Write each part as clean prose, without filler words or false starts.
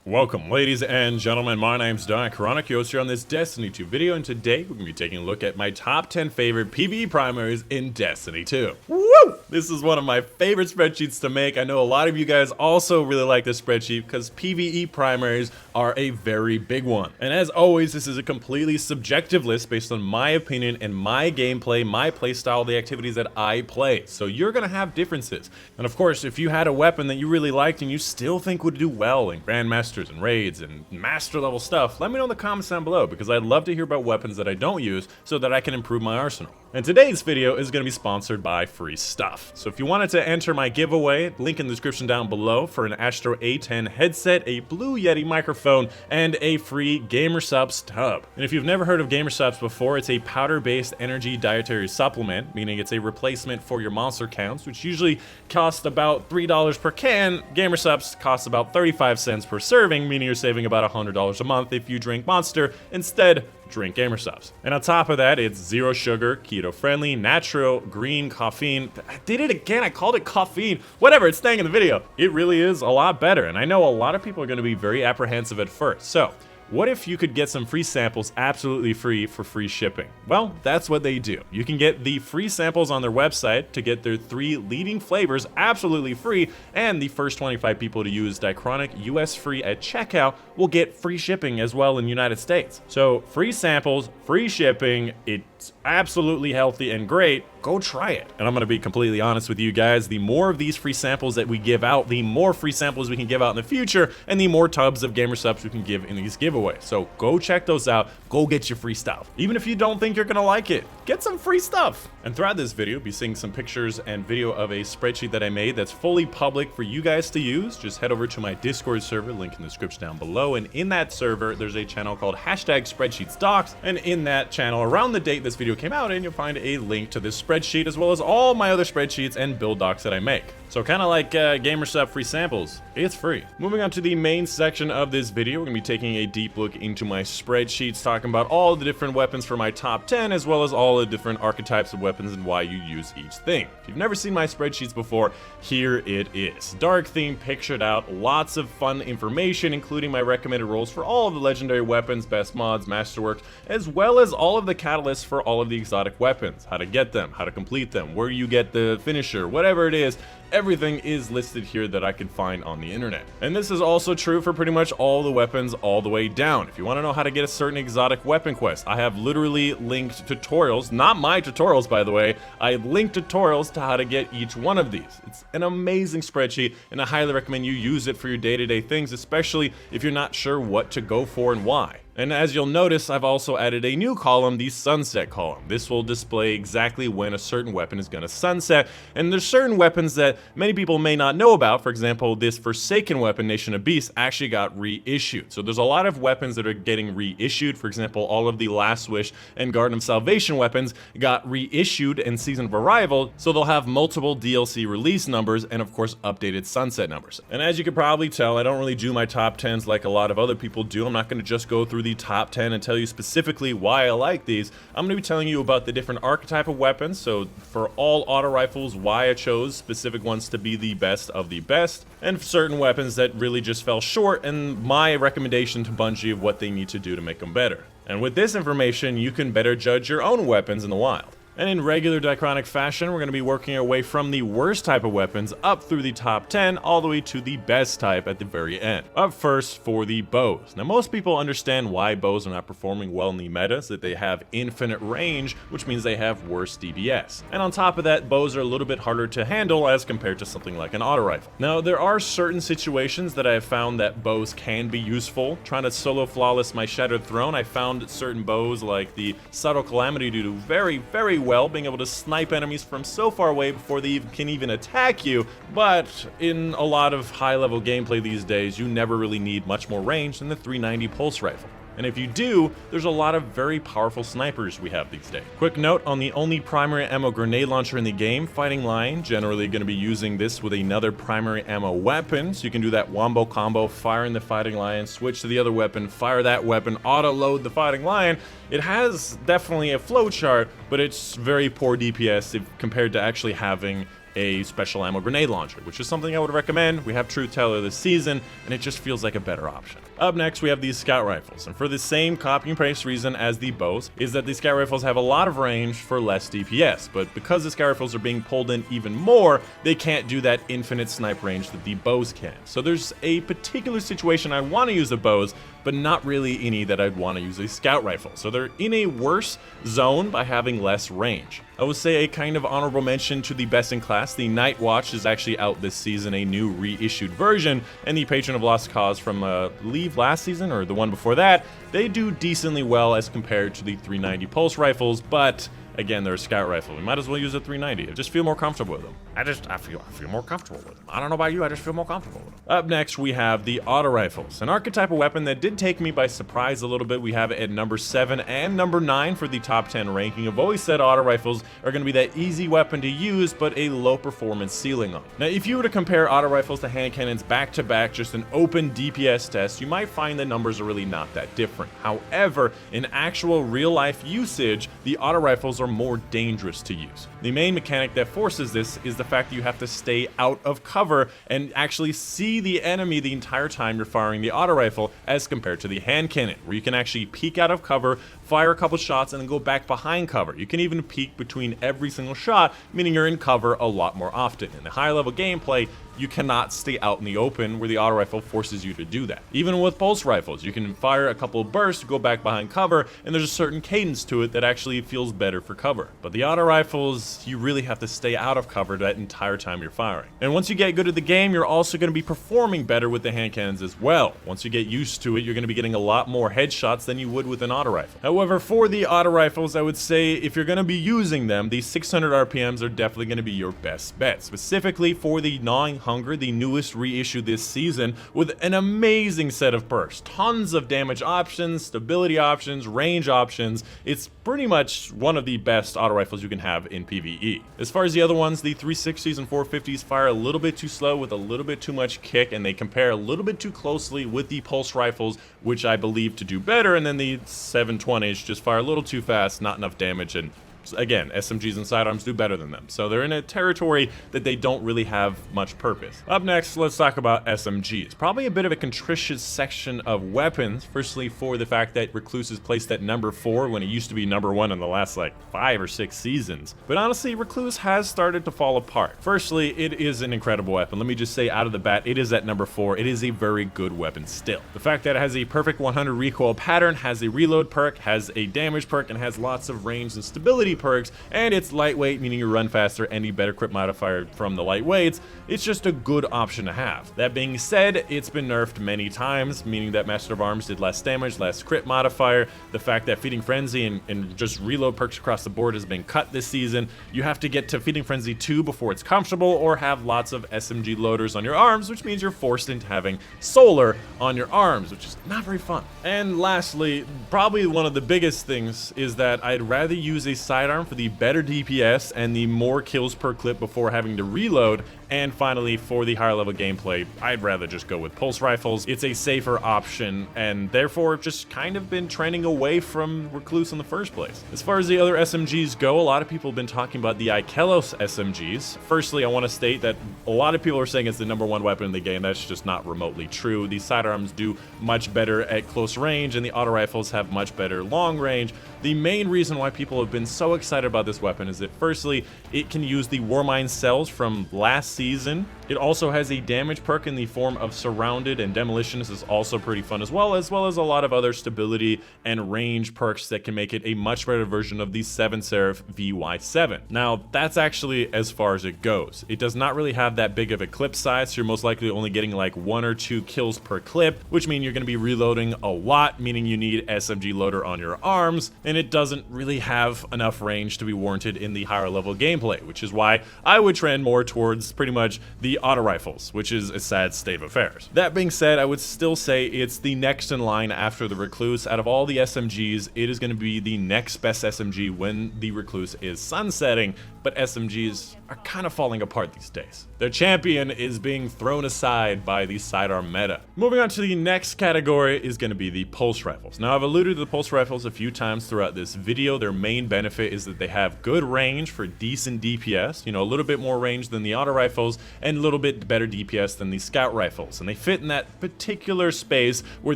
Welcome, ladies and gentlemen. My name's Dychronic, your host here on this Destiny 2 video, and today we're going to be taking a look at my top 10 favorite PvE primaries in Destiny 2. Woo! This is one of my favorite spreadsheets to make. I know a lot of you guys also really like this spreadsheet because PvE primaries are a very big one. And as always, this is a completely subjective list based on my opinion and my gameplay, my playstyle, the activities that I play. So you're going to have differences. And of course, if you had a weapon that you really liked and you still think would do well in Grandmaster and raids and master level stuff, let me know in the comments down below because I'd love to hear about weapons that I don't use so that I can improve my arsenal. And today's video is going to be sponsored by Free Stuff. So if you wanted to enter my giveaway, link in the description down below for an Astro A10 headset, a Blue Yeti microphone, and a free GamerSupps tub. And if you've never heard of GamerSupps before, it's a powder-based energy dietary supplement, meaning it's a replacement for your monster counts, which usually cost about $3 per can. GamerSupps costs about 35 cents per serving, meaning you're saving about $100 a month if you drink Monster. Instead, drink GamerSupps. And on top of that, it's zero sugar, keto friendly, natural, green, caffeine. I did it again, I called it caffeine. Whatever, it's staying in the video. It really is a lot better, and I know a lot of people are going to be very apprehensive at first. So what if you could get some free samples absolutely free for free shipping? Well, that's what they do. You can get the free samples on their website to get their 3 leading flavors absolutely free, and the first 25 people to use Dychronic US free at checkout will get free shipping as well in the United States. So free samples, free shipping, it's absolutely healthy and great. Go try it. And I'm gonna be completely honest with you guys, the more of these free samples that we give out, the more free samples we can give out in the future, and the more tubs of GamerSupps we can give in these giveaways. So go check those out, go get your free stuff. Even if you don't think you're gonna like it, get some free stuff. And throughout this video, you'll be seeing some pictures and video of a spreadsheet that I made that's fully public for you guys to use. Just head over to my Discord server, link in the description down below, and in that server, there's a channel called #SpreadsheetsDocs, and in that channel, around the date this video came out in, you'll find a link to this spreadsheet as well as all my other spreadsheets and build docs that I make. So kind of like GamerSupps free samples, it's free. Moving on to the main section of this video, we're going to be taking a deep look into my spreadsheets, talking about all the different weapons for my top 10, as well as all the different archetypes of weapons and why you use each thing. If you've never seen my spreadsheets before, here it is. Dark theme pictured out, lots of fun information, including my recommended rolls for all of the legendary weapons, best mods, masterworks, as well as all of the catalysts for all of the exotic weapons, how to get them, how to complete them, where you get the finisher, whatever it is. Everything is listed here that I could find on the internet. And this is also true for pretty much all the weapons all the way down. If you want to know how to get a certain exotic weapon quest, I have literally linked tutorials, not my tutorials by the way, I linked tutorials to how to get each one of these. It's an amazing spreadsheet and I highly recommend you use it for your day-to-day things, especially if you're not sure what to go for and why. And as you'll notice, I've also added a new column, the sunset column. This will display exactly when a certain weapon is going to sunset, and there's certain weapons that many people may not know about. For example, this Forsaken weapon, Nation of Beasts, actually got reissued. So there's a lot of weapons that are getting reissued. For example, all of the Last Wish and Garden of Salvation weapons got reissued in Season of Arrival, so they'll have multiple DLC release numbers and of course updated sunset numbers. And as you can probably tell, I don't really do my top 10s like a lot of other people do. I'm not going to just go through the top 10 and tell you specifically why I like these. I'm going to be telling you about the different archetype of weapons, so for all auto rifles, why I chose specific ones to be the best of the best, and certain weapons that really just fell short, and my recommendation to Bungie of what they need to do to make them better. And with this information, you can better judge your own weapons in the wild. And in regular Dychronic fashion, we're going to be working our way from the worst type of weapons up through the top 10, all the way to the best type at the very end. Up first for the bows. Now most people understand why bows are not performing well in the metas, that they have infinite range, which means they have worse DPS. And on top of that, bows are a little bit harder to handle as compared to something like an auto rifle. Now there are certain situations that I have found that bows can be useful. Trying to solo flawless my Shattered Throne, I found certain bows like the Subtle Calamity to do very well, being able to snipe enemies from so far away before they can even attack you, but in a lot of high-level gameplay these days, you never really need much more range than the 390 pulse rifle. And if you do, there's a lot of very powerful snipers we have these days. Quick note on the only primary ammo grenade launcher in the game, Fighting Lion, generally going to be using this with another primary ammo weapon, so you can do that wombo combo, fire in the Fighting Lion, switch to the other weapon, fire that weapon, auto-load the Fighting Lion. It has definitely a flowchart, but it's very poor DPS compared to actually having a special ammo grenade launcher, which is something I would recommend. We have Truth Teller this season, and it just feels like a better option. Up next, we have these scout rifles, and for the same copy and paste reason as the bows, is that the scout rifles have a lot of range for less DPS, but because the scout rifles are being pulled in even more, they can't do that infinite snipe range that the bows can. So there's a particular situation I want to use the bows, but not really any that I'd want to use a scout rifle. So they're in a worse zone by having less range. I would say a kind of honorable mention to the best in class. The Night Watch is actually out this season, a new reissued version, and the Patron of Lost Cause from leave last season or the one before that, they do decently well as compared to the 390 pulse rifles, but again, they're a scout rifle. We might as well use a 390. I just feel more comfortable with them. I feel more comfortable with them. I don't know about you, I just feel more comfortable with them. Up next, we have the auto rifles, an archetypal weapon that did take me by surprise a little bit. We have it at number 7 and number 9 for the top 10 ranking. I've always said auto rifles are going to be that easy weapon to use, but a low performance ceiling on. Now, if you were to compare auto rifles to hand cannons back to back, just an open DPS test, you might find the numbers are really not that different. However, in actual real life usage, the auto rifles are more dangerous to use. The main mechanic that forces this is the fact that you have to stay out of cover and actually see the enemy the entire time you're firing the auto rifle, as compared to the hand cannon, where you can actually peek out of cover, fire a couple shots, and then go back behind cover. You can even peek between every single shot, meaning you're in cover a lot more often. In the higher level gameplay, you cannot stay out in the open, where the auto rifle forces you to do that. Even with pulse rifles, you can fire a couple of bursts, go back behind cover, and there's a certain cadence to it that actually feels better for cover. But the auto rifles, you really have to stay out of cover that entire time you're firing. And once you get good at the game, you're also going to be performing better with the hand cannons as well. Once you get used to it, you're going to be getting a lot more headshots than you would with an auto rifle. However, for the auto rifles, I would say if you're going to be using them, the 600 RPMs are definitely going to be your best bet, specifically for the Gnawing Hunger, the newest reissue this season, with an amazing set of perks. Tons of damage options, stability options, range options. It's pretty much one of the best auto rifles you can have in PvE. As far as the other ones, the 360s and 450s fire a little bit too slow with a little bit too much kick, and they compare a little bit too closely with the pulse rifles, which I believe to do better, and then the 720s just fire a little too fast, not enough damage, and again, SMGs and sidearms do better than them. So they're in a territory that they don't really have much purpose. Up next, let's talk about SMGs. Probably a bit of a contentious section of weapons. Firstly, for the fact that Recluse is placed at number 4 when it used to be number 1 in the last like 5 or 6 seasons. But honestly, Recluse has started to fall apart. Firstly, it is an incredible weapon. Let me just say out of the bat, it is at number 4. It is a very good weapon still. The fact that it has a perfect 100 recoil pattern, has a reload perk, has a damage perk, and has lots of range and stability perks, and it's lightweight, meaning you run faster, and you better crit modifier from the lightweights. It's just a good option to have. That being said, it's been nerfed many times, meaning that Master of Arms did less damage, less crit modifier. The fact that Feeding Frenzy and just reload perks across the board has been cut this season. You have to get to Feeding Frenzy 2 before it's comfortable, or have lots of SMG loaders on your arms, which means you're forced into having solar on your arms, which is not very fun. And lastly, probably one of the biggest things is that I'd rather use a sidearm for the better DPS and the more kills per clip before having to reload. And finally, for the higher level gameplay, I'd rather just go with pulse rifles. It's a safer option, and therefore just kind of been trending away from Recluse in the first place. As far as the other SMGs go, a lot of people have been talking about the Ikelos SMGs. Firstly, I want to state that a lot of people are saying it's the number 1 weapon in the game. That's just not remotely true. The sidearms do much better at close range, and the auto rifles have much better long range. The main reason why people have been so excited about this weapon is that firstly, it can use the Warmind cells from last season. It also has a damage perk in the form of Surrounded, and Demolition. This is also pretty fun as well as a lot of other stability and range perks that can make it a much better version of the 7 Seraph VY7. Now, that's actually as far as it goes. It does not really have that big of a clip size, so you're most likely only getting like 1 or 2 kills per clip, which means you're going to be reloading a lot, meaning you need SMG loader on your arms, and it doesn't really have enough range to be warranted in the higher level gameplay, which is why I would trend more towards pretty much the the auto rifles, which is a sad state of affairs. That being said, I would still say it's the next in line after the Recluse. Out of all the SMGs, it is going to be the next best SMG when the Recluse is sunsetting, but SMGs are kind of falling apart these days. Their champion is being thrown aside by the sidearm meta. Moving on to the next category is going to be the pulse rifles. Now, I've alluded to the pulse rifles a few times throughout this video. Their main benefit is that they have good range for decent DPS, you know, a little bit more range than the auto rifles and a little bit better DPS than the scout rifles. And they fit in that particular space where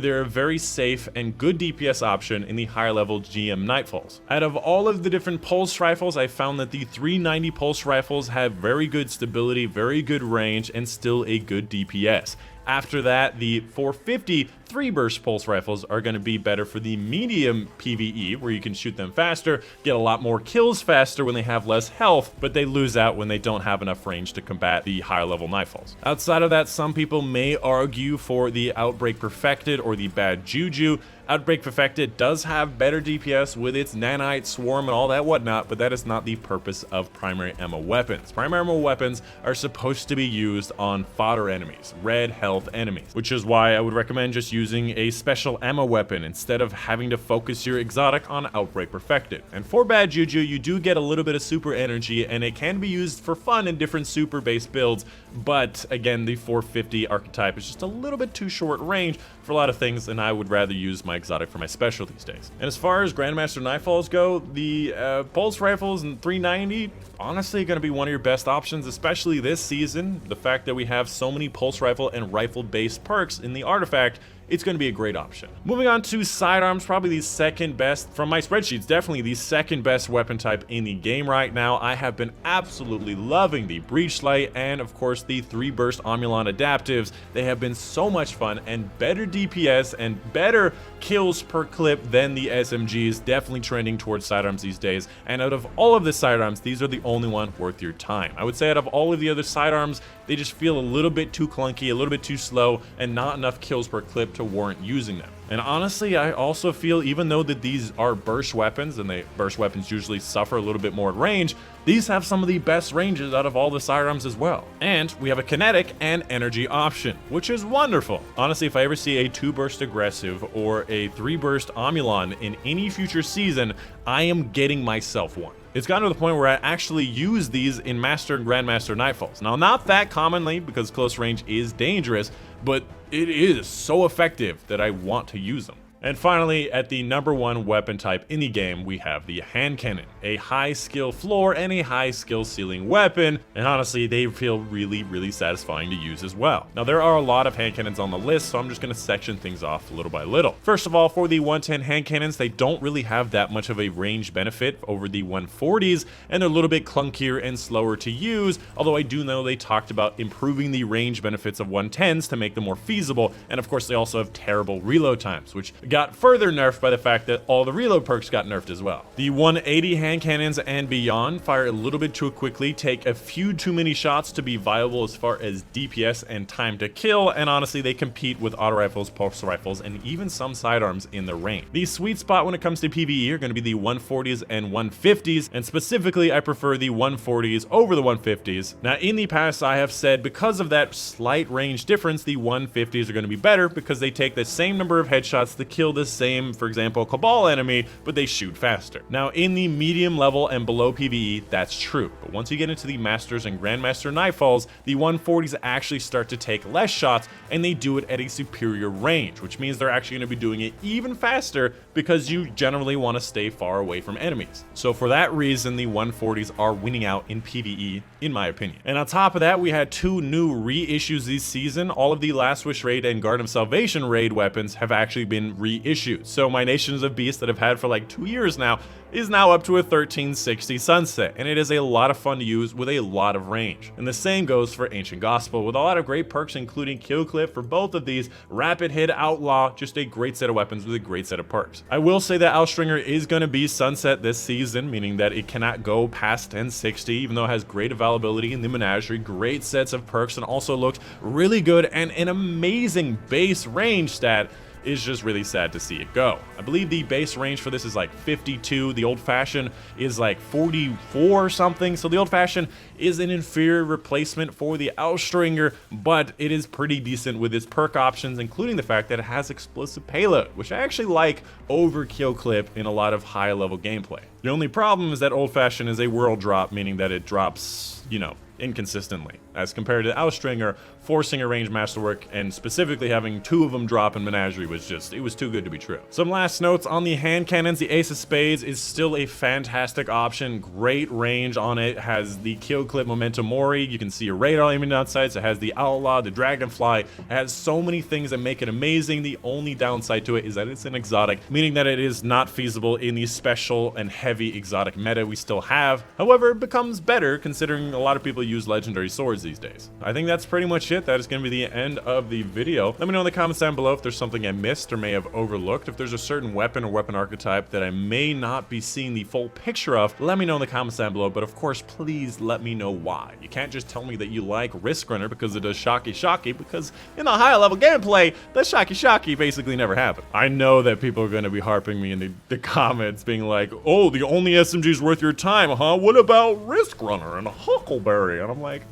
they're a very safe and good DPS option in the higher level GM Nightfalls. Out of all of the different pulse rifles, I found that the 390 pulse rifles have very good stability, very good range, and still a good DPS. After that, the 450 3-burst pulse rifles are going to be better for the medium PvE, where you can shoot them faster, get a lot more kills faster when they have less health, but they lose out when they don't have enough range to combat the higher level Nightfalls. Outside of that, some people may argue for the Outbreak Perfected or the Bad Juju. Outbreak Perfected does have better DPS with its nanite, swarm, and all that whatnot, but that is not the purpose of primary ammo weapons. Primary ammo weapons are supposed to be used on fodder enemies, red health enemies, which is why I would recommend just using a special ammo weapon instead of having to focus your exotic on Outbreak Perfected. And for Bad Juju, you do get a little bit of super energy, and it can be used for fun in different super based builds, but again, the 450 archetype is just a little bit too short range for a lot of things, and I would rather use my exotic for my special these days. And as far as Grandmaster Nightfalls go, the pulse rifles and 390, honestly going to be one of your best options, especially this season. The fact that we have so many pulse rifle and rifle based perks in the artifact, it's going to be a great option. Moving on to sidearms, probably the second best from my spreadsheets, definitely the second best weapon type in the game right now. I have been absolutely loving the Breachlight and of course the 3-burst Omulon adaptives. They have been so much fun and better DPS and better kills per clip than the SMGs, definitely trending towards sidearms these days. And out of all of the sidearms, these are the only one worth your time. I would say out of all of the other sidearms, they just feel a little bit too clunky, a little bit too slow, and not enough kills per clip to warrant using them. And honestly, I also feel even though that these are burst weapons, and burst weapons usually suffer a little bit more at range, these have some of the best ranges out of all the sidearms as well. And we have a kinetic and energy option, which is wonderful. Honestly, if I ever see a 2-burst aggressive or a 3-burst Omulon in any future season, I am getting myself one. It's gotten to the point where I actually use these in Master and Grandmaster Nightfalls. Now, not that commonly because close range is dangerous, but it is so effective that I want to use them. And finally, at the #1 weapon type in the game, we have the hand cannon, a high skill floor and a high skill ceiling weapon, and honestly, they feel really, really satisfying to use as well. Now, there are a lot of hand cannons on the list, so I'm just going to section things off little by little. First of all, for the 110 hand cannons, they don't really have that much of a range benefit over the 140s, and they're a little bit clunkier and slower to use, although I do know they talked about improving the range benefits of 110s to make them more feasible, and of course, they also have terrible reload times, which got further nerfed by the fact that all the reload perks got nerfed as well. The 180 hand cannons and beyond fire a little bit too quickly, take a few too many shots to be viable as far as DPS and time to kill, and honestly they compete with auto rifles, pulse rifles, and even some sidearms in the range. The sweet spot when it comes to PvE are going to be the 140s and 150s, and specifically I prefer the 140s over the 150s. Now in the past I have said because of that slight range difference, the 150s are going to be better because they take the same number of headshots to kill the same, for example, Cabal enemy, but they shoot faster. Now, in the medium level and below PvE, that's true, but once you get into the Masters and Grandmaster Nightfalls, the 140s actually start to take less shots, and they do it at a superior range, which means they're actually going to be doing it even faster because you generally want to stay far away from enemies. So for that reason, the 140s are winning out in PvE, in my opinion. And on top of that, we had 2 new reissues this season. All of the Last Wish Raid and Garden of Salvation Raid weapons have actually been reissued. So my Nations of Beasts that I've had for like 2 years now is now up to a 1360 Sunset, and it is a lot of fun to use with a lot of range. And the same goes for Ancient Gospel, with a lot of great perks including Kill Clip for both of these, Rapid Hit, Outlaw, just a great set of weapons with a great set of perks. I will say that Outstringer is going to be sunset this season, meaning that it cannot go past 1060, even though it has great availability in the Menagerie, great sets of perks, and also looks really good and an amazing base range stat. is just really sad to see it go. I believe the base range for this is like 52, the old-fashioned is like 44 or something, so the old-fashioned is an inferior replacement for the Austringer, but it is pretty decent with its perk options, including the fact that it has explosive payload, which I actually like over kill clip in a lot of high-level gameplay. The only problem is that old-fashioned is a world drop, meaning that it drops, you know, inconsistently, as compared to the Austringer, forcing a ranged masterwork and specifically having 2 of them drop in Menagerie was just, it was too good to be true. Some last notes on the hand cannons. The Ace of Spades is still a fantastic option, great range on it, has the kill clip Memento Mori, you can see a radar aiming outside, so it has the Outlaw, the Dragonfly, it has so many things that make it amazing. The only downside to it is that it's an exotic, meaning that it is not feasible in the special and heavy exotic meta we still have. However, it becomes better considering a lot of people use legendary swords these days. I think that's pretty much it. That is going to be the end of the video. Let me know in the comments down below if there's something I missed or may have overlooked. If there's a certain weapon or weapon archetype that I may not be seeing the full picture of, let me know in the comments down below. But of course, please let me know why. You can't just tell me that you like Risk Runner because it does Shocky, because in the high level gameplay, the Shocky basically never happened. I know that people are going to be harping me in the comments being like, oh, the only SMG's worth your time, huh? What about Risk Runner and Huckleberry? And I'm like,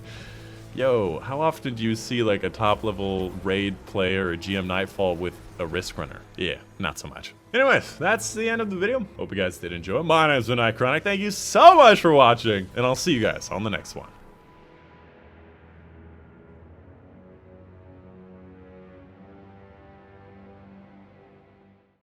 yo, how often do you see like a top level raid player or GM Nightfall with a Risk Runner? Yeah, not so much. Anyways, that's the end of the video. Hope you guys did enjoy. My name's Dychronic. Thank you so much for watching, and I'll see you guys on the next one.